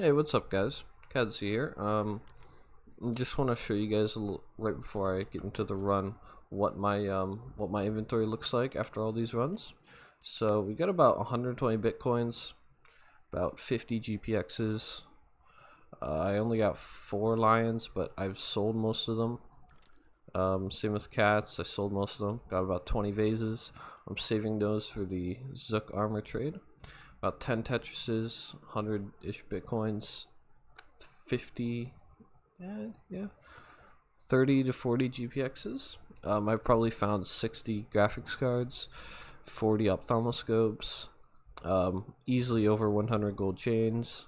Hey, what's up, guys? Kadsy here. Just want to show you guys right before I get into the run what my inventory looks like after all these runs. So we got about 120 bitcoins, about 50 GPXs. I only got 4 lions, but I've sold most of them. Same with cats, I sold most of them. Got about 20 vases. I'm saving those for the Zook armor trade. About 10 Tetrises, 100-ish bitcoins, 50, 30 to 40 GPXs. I probably found 60 graphics cards, 40 ophthalmoscopes, easily over 100 gold chains.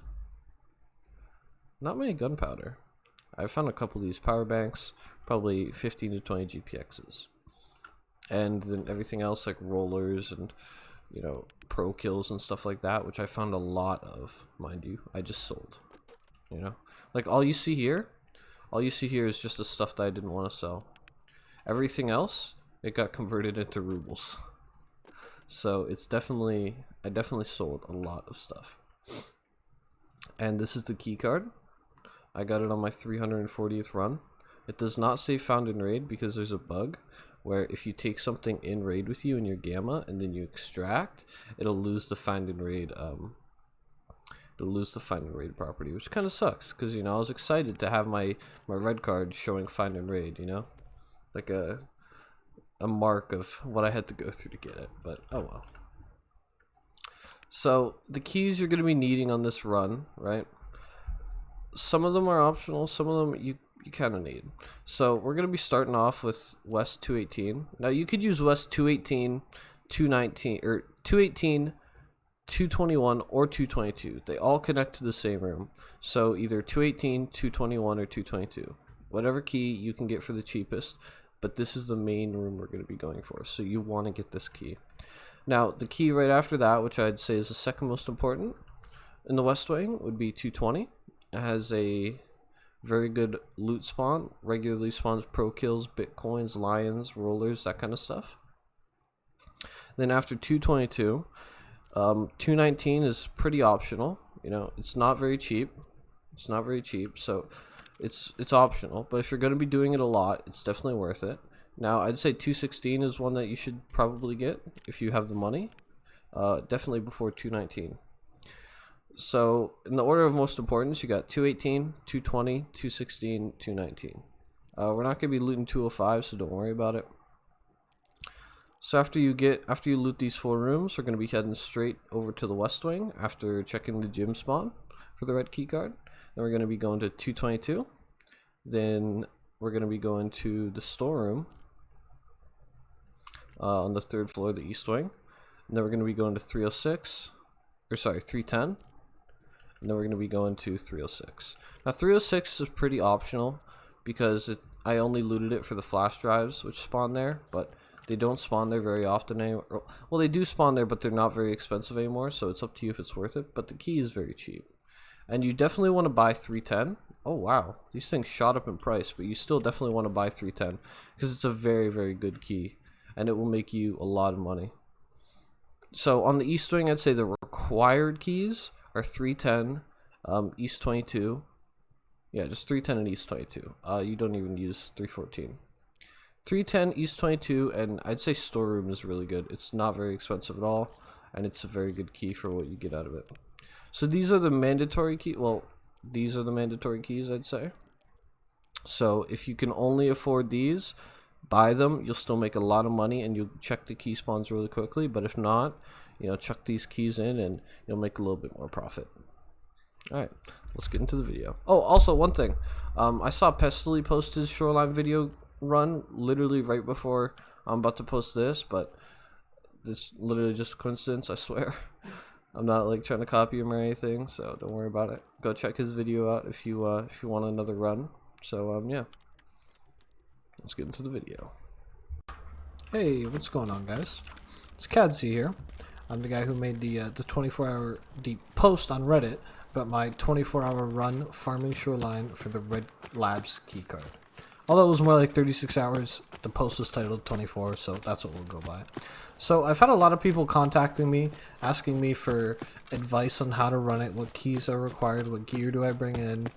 Not many gunpowder. I found a couple of these power banks, probably 15 to 20 GPXs. And then everything else like rollers and pro kills and stuff like that, which I found a lot of, mind you. I just sold, like all you see here is just the stuff that I didn't want to sell. Everything else, it got converted into rubles. So it's I definitely sold a lot of stuff. And this is the key card. I got it on my 340th run. It does not say found in raid because there's a bug where if you take something in raid with you in your gamma and then you extract, it'll lose the find in raid property, which kind of sucks because I was excited to have my red card showing find in raid, like a mark of what I had to go through to get it, but oh well. So the keys you're going to be needing on this run, right? Some of them are optional, some of them you kind of need. So we're going to be starting off with West 218. Now you could use West 218, 219, or 218, 221, or 222. They all connect to the same room. So either 218, 221, or 222. Whatever key you can get for the cheapest, but this is the main room we're going to be going for. So you want to get this key. Now the key right after that, which I'd say is the second most important in the West Wing, would be 220. It has a very good loot spawn, regularly spawns pro kills, bitcoins, lions, rollers, that kind of stuff. Then after 222, 219 is pretty optional. It's not very cheap. So it's optional. But if you're going to be doing it a lot, it's definitely worth it. Now I'd say 216 is one that you should probably get if you have the money. Definitely before 219. So in the order of most importance, you got 218, 220, 216, 219. We're not going to be looting 205, so don't worry about it. So after you loot these 4 rooms, we're going to be heading straight over to the West Wing after checking the gym spawn for the red key card. Then we're going to be going to 222. Then we're going to be going to the storeroom on the 3rd floor of the East Wing. And then we're going to be going to 310. And then we're going to be going to 306. Now 306 is pretty optional because I only looted it for the flash drives which spawn there, but they don't spawn there very often anymore. Well, they do spawn there, but they're not very expensive anymore, so it's up to you if it's worth it, but the key is very cheap. And you definitely want to buy 310. Oh wow, these things shot up in price, but you still definitely want to buy 310 because it's a very, very good key and it will make you a lot of money. So on the East Wing, I'd say the required keys are 310, East 22. Yeah, just 310 and East 22. You don't even use 314. 310, East 22, and I'd say storeroom is really good. It's not very expensive at all, and it's a very good key for what you get out of it. So these are the mandatory keys. Well, these are the mandatory keys, I'd say. So if you can only afford these, buy them. You'll still make a lot of money, and you'll check the key spawns really quickly. But if not, chuck these keys in and you'll make a little bit more profit. Alright, let's get into the video. Oh, also one thing. I saw Pestily post his shoreline video run literally right before I'm about to post this, but it's literally just a coincidence, I swear. I'm not like trying to copy him or anything, so don't worry about it. Go check his video out if you want another run. So yeah. Let's get into the video. Hey, what's going on, guys? It's Kadsy here. I'm the guy who made the 24-hour deep post on Reddit about my 24-hour run farming shoreline for the Red Labs keycard. Although it was more like 36 hours, the post was titled 24, so that's what we'll go by. So I've had a lot of people contacting me, asking me for advice on how to run it, what keys are required, what gear do I bring in.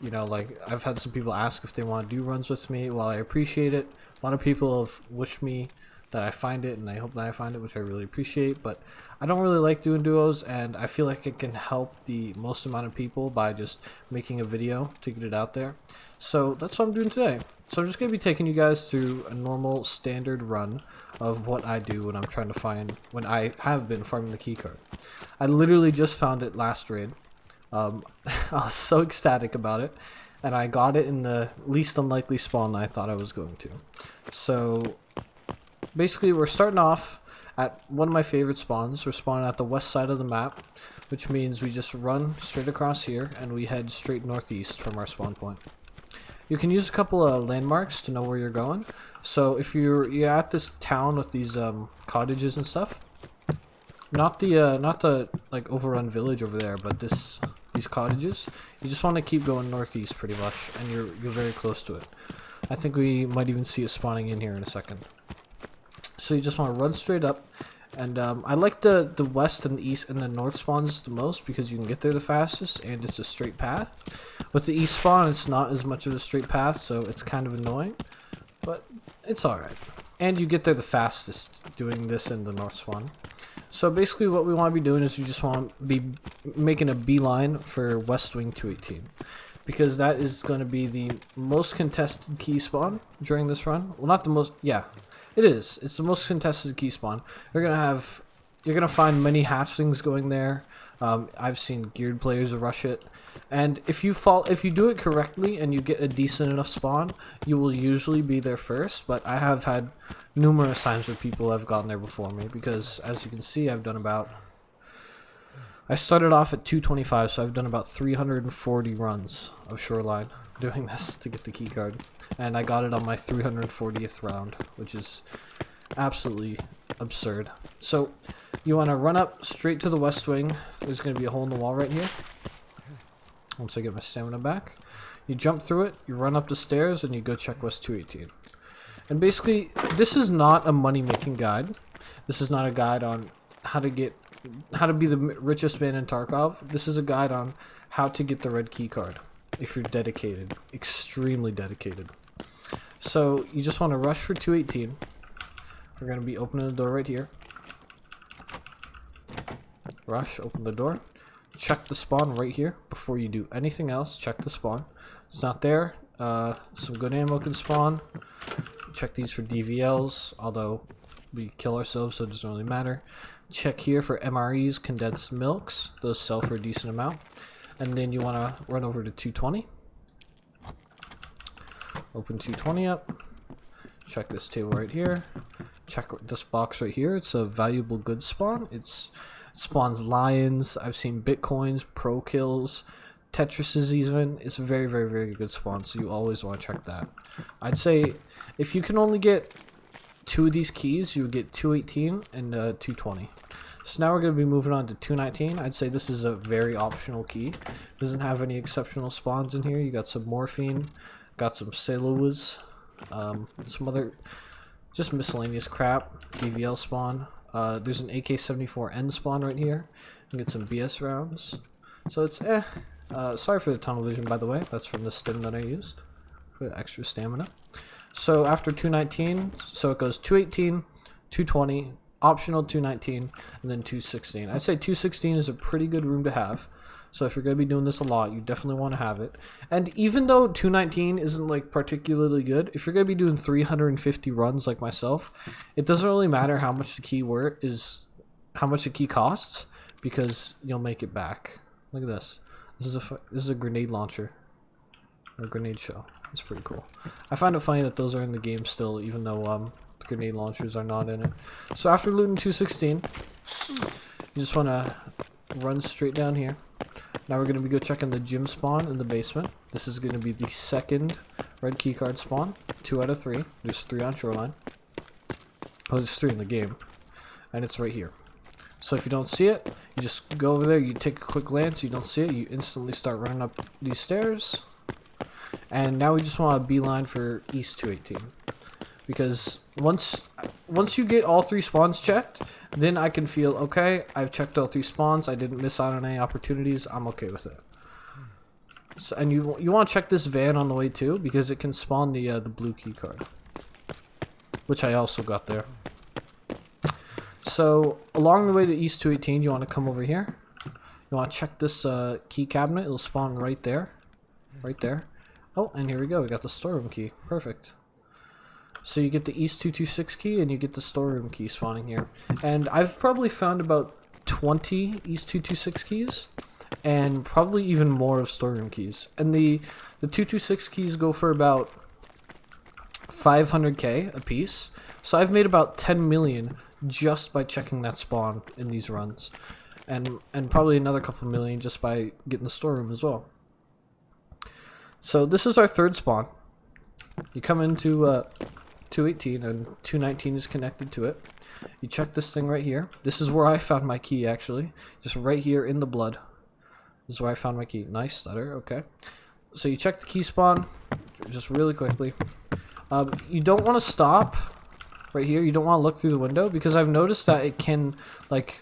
You know, like, I've had some people ask if they want to do runs with me. While I appreciate it, a lot of people have wished me that I find it, and I hope that I find it, which I really appreciate. But I don't really like doing duos, and I feel like it can help the most amount of people by just making a video to get it out there. So that's what I'm doing today. So I'm just going to be taking you guys through a normal standard run of what I do when I'm trying to find, when I have been farming the keycard. I literally just found it last raid. I was so ecstatic about it, and I got it in the least unlikely spawn that I thought I was going to. So basically we're starting off at one of my favorite spawns. We're spawning at the west side of the map, which means we just run straight across here and we head straight northeast from our spawn point. You can use a couple of landmarks to know where you're going. So if you're at this town with these cottages and stuff, not the like overrun village over there, but these cottages, you just want to keep going northeast pretty much, and you're very close to it. I think we might even see it spawning in here in a second. So you just want to run straight up, and I like the west and the east and the north spawns the most because you can get there the fastest and it's a straight path. With the east spawn, it's not as much of a straight path, so it's kind of annoying, but it's alright. And you get there the fastest doing this in the north spawn. So basically what we want to be doing is you just want to be making a beeline for West Wing 218. Because that is going to be the most contested key spawn during this run. Well, not the most, yeah, it is. It's the most contested key spawn. You're going to find many hatchlings going there. I've seen geared players rush it. And if you do it correctly and you get a decent enough spawn, you will usually be there first. But I have had numerous times where people have gotten there before me because, as you can see, I started off at 225, so I've done about 340 runs of shoreline doing this to get the key card, and I got it on my 340th round, which is absolutely absurd. So you want to run up straight to the west wing. There's going to be a hole in the wall right here. Once I get my stamina back, you jump through it, you run up the stairs, and you go check West 218. And basically, this is not a money-making guide. This is not a guide on how to be the richest man in Tarkov. This is a guide on how to get the red key card if you're dedicated, extremely dedicated. So you just want to rush for 218. We're going to be opening the door right here. Rush, open the door. Check the spawn right here before you do anything else. Check the spawn. It's not there. Some good ammo can spawn. Check these for DVLs, although we kill ourselves, so it doesn't really matter. Check here for MREs, condensed milks. Those sell for a decent amount. And then you want to run over to 220. Open 220 up. Check this table right here. Check this box right here. It's a valuable goods spawn. It spawns lions. I've seen bitcoins, pro kills, Tetrises even. It's a very, very, very good spawn, so you always want to check that. I'd say if you can only get 2 of these keys, you would get 218 and 220. So now we're going to be moving on to 219. I'd say this is a very optional key. Doesn't have any exceptional spawns in here. You got some morphine, got some Celoas, some other just miscellaneous crap. DVL spawn. There's an AK-74N spawn right here. You can get some BS rounds. So it's sorry for the tunnel vision, by the way. That's from the stim that I used for the extra stamina. So after 219, so it goes 218, 220, optional 219, and then 216. I'd say 216 is a pretty good room to have. So if you're going to be doing this a lot, you definitely want to have it. And even though 219 isn't like particularly good, if you're going to be doing 350 runs like myself, it doesn't really matter how much the key how much the key costs, because you'll make it back. Look at this. This is a grenade launcher. A grenade shell. It's pretty cool. I find it funny that those are in the game still, even though the grenade launchers are not in it. So after looting 216, you just want to run straight down here. Now we're going to go checking the gym spawn in the basement. This is going to be the second red keycard spawn. 2 out of 3. There's 3 on shoreline. Oh, there's 3 in the game. And it's right here. So if you don't see it, you just go over there, you take a quick glance, you don't see it, you instantly start running up these stairs. And now we just want a beeline for East 218. Because once you get all 3 spawns checked, then I can feel, okay, I've checked all 3 spawns, I didn't miss out on any opportunities, I'm okay with it. So, and you want to check this van on the way too, because it can spawn the blue key card, which I also got there. So along the way to East 218, you want to come over here. You want to check this key cabinet. It'll spawn right there. Right there. Oh, and here we go. We got the storeroom key. Perfect. So you get the East 226 key and you get the storeroom key spawning here. And I've probably found about 20 East 226 keys and probably even more of storeroom keys. And the 226 keys go for about 500k a piece. So I've made about 10 million just by checking that spawn in these runs. And probably another couple million just by getting the storeroom as well. So this is our 3rd spawn. You come into 218 and 219 is connected to it. You check this thing right here. This is where I found my key actually. Just right here in the blood. This is where I found my key. Nice stutter, okay. So you check the key spawn just really quickly. You don't want to stop right here. You don't want to look through the window because I've noticed that it can like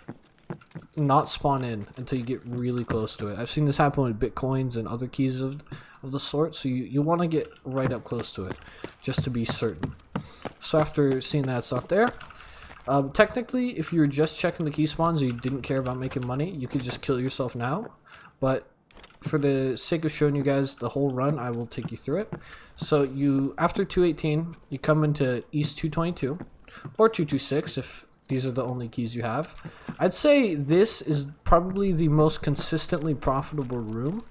not spawn in until you get really close to it. I've seen this happen with Bitcoins and other keys of the sort, so you want to get right up close to it just to be certain. So after seeing that it's not there, technically if you were just checking the key spawns or you didn't care about making money, you could just kill yourself now, but for the sake of showing you guys the whole run, I will take you through it. So you, after 218, you come into East 222 or 226 if these are the only keys you have. I'd say this is probably the most consistently profitable room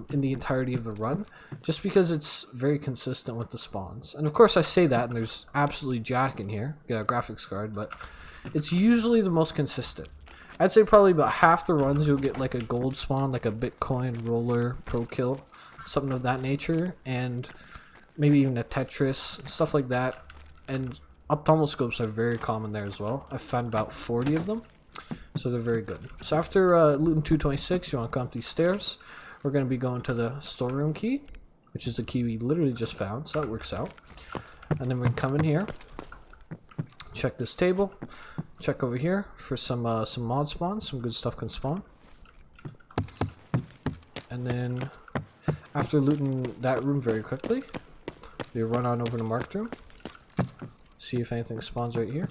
in the entirety of the run, just because it's very consistent with the spawns. And of course I say that and there's absolutely jack in here, get a graphics card, but it's usually the most consistent. I'd say probably about half the runs you'll get like a gold spawn, like a Bitcoin, roller, pro kill, something of that nature, and maybe even a Tetris, stuff like that. And optimal scopes are very common there as well. I've found about 40 of them, so they're very good. So after looting 226, you want to come up these stairs. We're going to be going to the storeroom key, which is the key we literally just found, so that works out. And then we can come in here, check this table, check over here for some mod spawns, some good stuff can spawn. And then after looting that room very quickly, we run on over to marked room, see if anything spawns right here.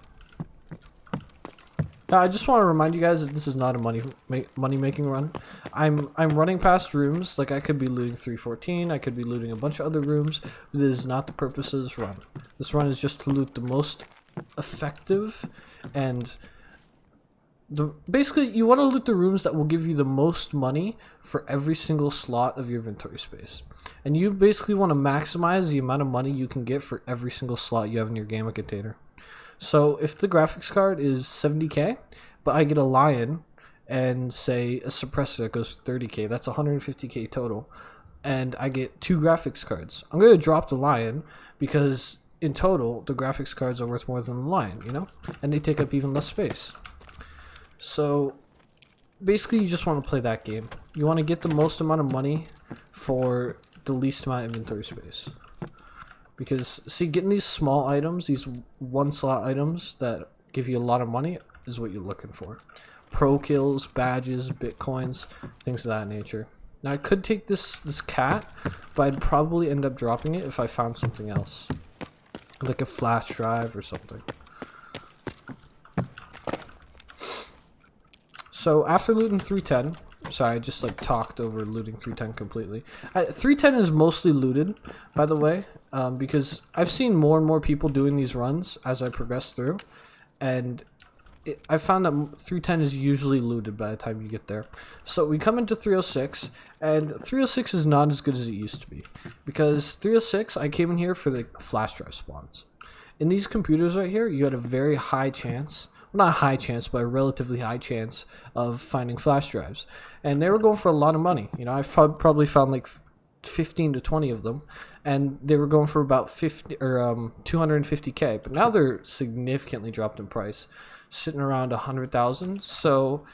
Now, I just want to remind you guys that this is not a money-making run. I'm running past rooms, like I could be looting 314, I could be looting a bunch of other rooms, but this is not the purpose of this run. This run is just to loot the most effective and basically you want to loot the rooms that will give you the most money for every single slot of your inventory space. And you basically want to maximize the amount of money you can get for every single slot you have in your gaming container. So if the graphics card is 70k, but I get a lion and say a suppressor that goes for 30k, that's 150k total, and I get 2 graphics cards, I'm going to drop the lion because in total the graphics cards are worth more than the lion, you know, and they take up even less space. So basically you just want to play that game. You want to get the most amount of money for the least amount of inventory space. Because, see, getting these small items, these one-slot items that give you a lot of money is what you're looking for. Pro kills, badges, bitcoins, things of that nature. Now, I could take this cat, but I'd probably end up dropping it if I found something else. Like a flash drive or something. So, after looting 310... Sorry, I just like talked over looting 310 completely. 310 is mostly looted, by the way, because I've seen more and more people doing these runs as I progress through, and I found that 310 is usually looted by the time you get there. So we come into 306, and 306 is not as good as it used to be, because 306, I came in here for the flash drive spawns. In these computers right here, you had a very high chance, well, not a high chance, but a relatively high chance of finding flash drives. And they were going for a lot of money. You know, I probably found like 15 to 20 of them, and they were going for about 50 or 250k. But now they're significantly dropped in price, sitting around 100,000. So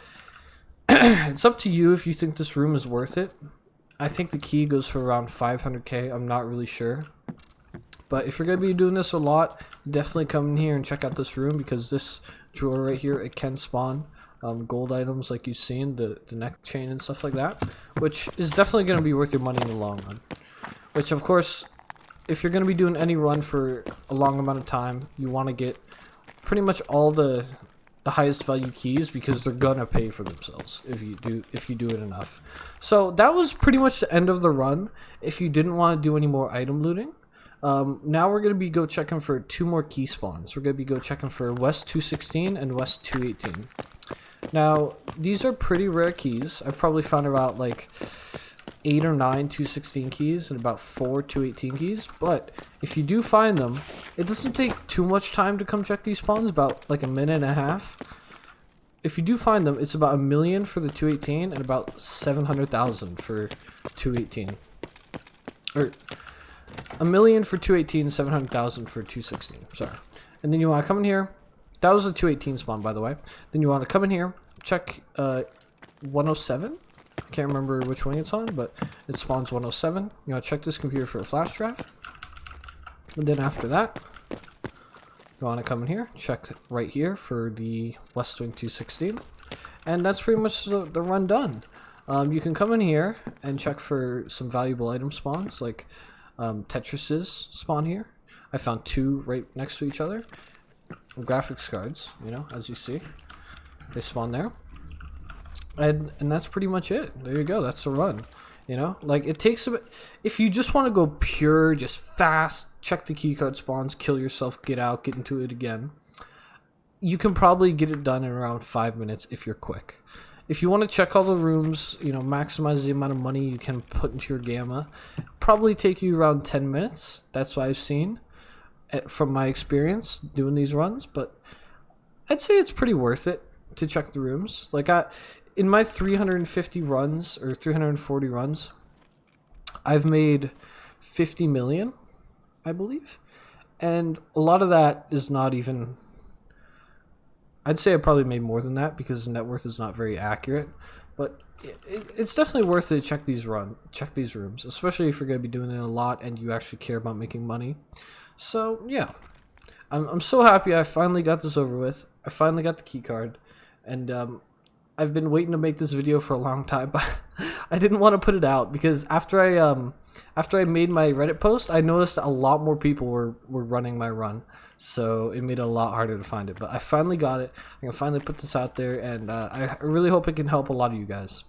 it's up to you if you think this room is worth it. I think the key goes for around 500k. I'm not really sure. But if you're going to be doing this a lot, definitely come in here and check out this room, because this drawer right here, it can spawn gold items like you've seen, the neck chain and stuff like that, which is definitely going to be worth your money in the long run. Which, of course, if you're going to be doing any run for a long amount of time, you want to get pretty much all the highest value keys, because they're gonna pay for themselves if you do it enough. So that was pretty much the end of the run. If you didn't want to do any more item looting, now we're gonna be go checking for 2 more key spawns. We're gonna be go checking for West 216 and West 218. Now these are pretty rare keys. I've probably found about like 8 or 9 216 keys and about 4 218 keys, but if you do find them, it doesn't take too much time to come check these spawns, about like a minute and a half. If you do find them, it's about 1 million for the 218 and about 700,000 for 218, or 1 million for 218, 700,000 for 216, sorry. And then you want to come in here. That was a 218 spawn, by the way. Then you want to come in here, check 107. Can't remember which wing it's on, but it spawns 107. You want to check this computer for a flash drive. And then after that, you want to come in here, check right here for the West Wing 216. And that's pretty much the run done. You can come in here and check for some valuable item spawns, like Tetrises spawn here. I found 2 right next to each other. Graphics cards, you know, as you see, they spawn there. And that's pretty much it. There you go. That's the run. You know, like it takes a bit. If you just want to go pure, just fast, check the keycard spawns, kill yourself, get out, get into it again, you can probably get it done in around 5 minutes if you're quick. If you want to check all the rooms, you know, maximize the amount of money you can put into your gamma, probably take you around 10 minutes. That's what I've seen from my experience doing these runs. But I'd say it's pretty worth it to check the rooms. Like in my 350 runs or 340 runs, I've made 50 million, I believe. And a lot of that is not even, I'd say I probably made more than that, because the net worth is not very accurate. But it's definitely worth it to check these rooms, especially if you're going to be doing it a lot and you actually care about making money. So yeah, I'm so happy I finally got this over with. I finally got the key card, and I've been waiting to make this video for a long time, but I didn't want to put it out, because after I made my Reddit post, I noticed a lot more people were running my run, so it made it a lot harder to find it. But I finally got it. I can finally put this out there, and I really hope it can help a lot of you guys.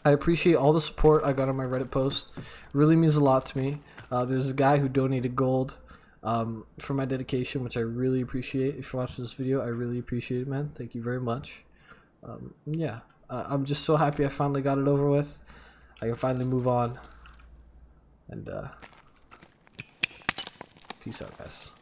I appreciate all the support I got on my Reddit post. It really means a lot to me. There's a guy who donated gold for my dedication, which I really appreciate. If you're watching this video, I really appreciate it, man. Thank you very much. Yeah, I'm just so happy I finally got it over with. I can finally move on. And peace out, guys.